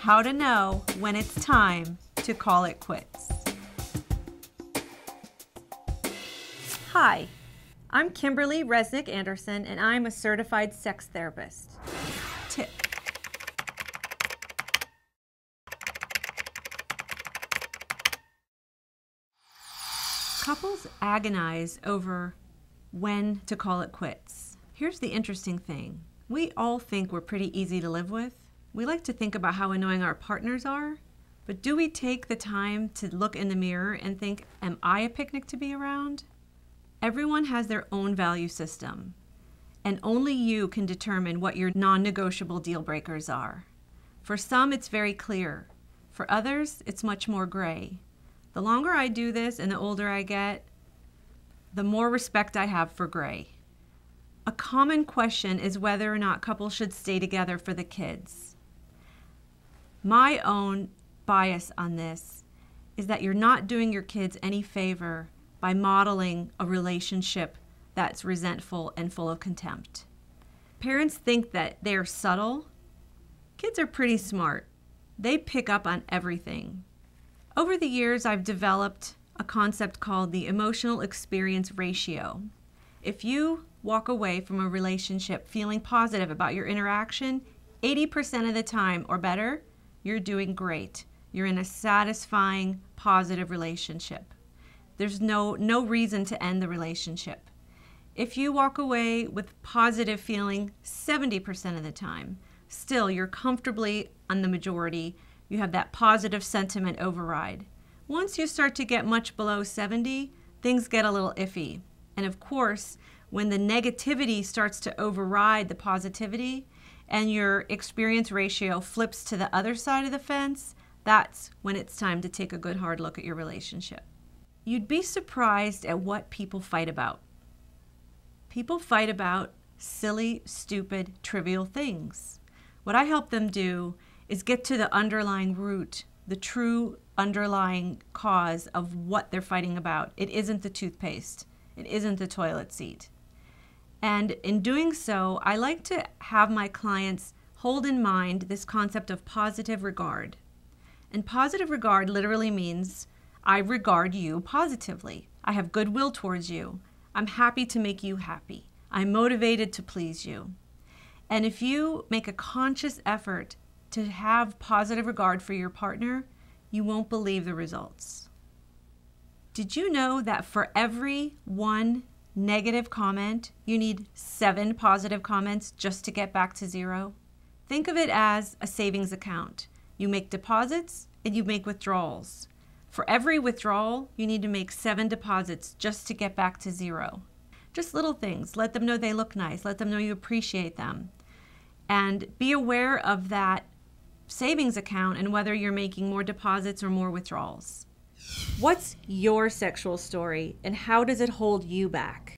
how to know when it's time to call it quits. Hi, I'm Kimberly Resnick ANderson, and I'm a certified sex therapist. Tip. Couples agonize over when to call it quits. Here's the interesting thing. We all think we're pretty easy to live with. We like to think about how annoying our partners are, but do we take the time to look in the mirror and think, am I a picnic to be around? Everyone has their own value system, and only you can determine what your non-negotiable deal breakers are. For some, it's very clear. For others, it's much more gray. The longer I do this and the older I get, the more respect I have for gray. A common question is whether or not couples should stay together for the kids. My own bias on this is that you're not doing your kids any favor by modeling a relationship that's resentful and full of contempt. Parents think that they're subtle. Kids are pretty smart. They pick up on everything. Over the years, I've developed a concept called the emotional experience ratio. If you walk away from a relationship feeling positive about your interaction, 80% of the time or better, you're doing great. You're in a satisfying, positive relationship. There's no reason to end the relationship. If you walk away with positive feeling 70% of the time, still you're comfortably on the majority. You have that positive sentiment override. Once you start to get much below 70, things get a little iffy. And of course, when the negativity starts to override the positivity and your experience ratio flips to the other side of the fence, that's when it's time to take a good hard look at your relationship. You'd be surprised at what people fight about. People fight about silly, stupid, trivial things. What I help them do is get to the underlying root, the true underlying cause of what they're fighting about. It isn't the toothpaste. It isn't the toilet seat. And in doing so, I like to have my clients hold in mind this concept of positive regard. And positive regard literally means I regard you positively. I have goodwill towards you. I'm happy to make you happy. I'm motivated to please you. And if you make a conscious effort to have positive regard for your partner, you won't believe the results. Did you know that for every one negative comment, you need 7 positive comments just to get back to 0? Think of it as a savings account. You make deposits and you make withdrawals. For every withdrawal, you need to make 7 deposits just to get back to 0. Just little things. Let them know they look nice. Let them know you appreciate them. And be aware of that savings account and whether you're making more deposits or more withdrawals. What's your sexual story and how does it hold you back?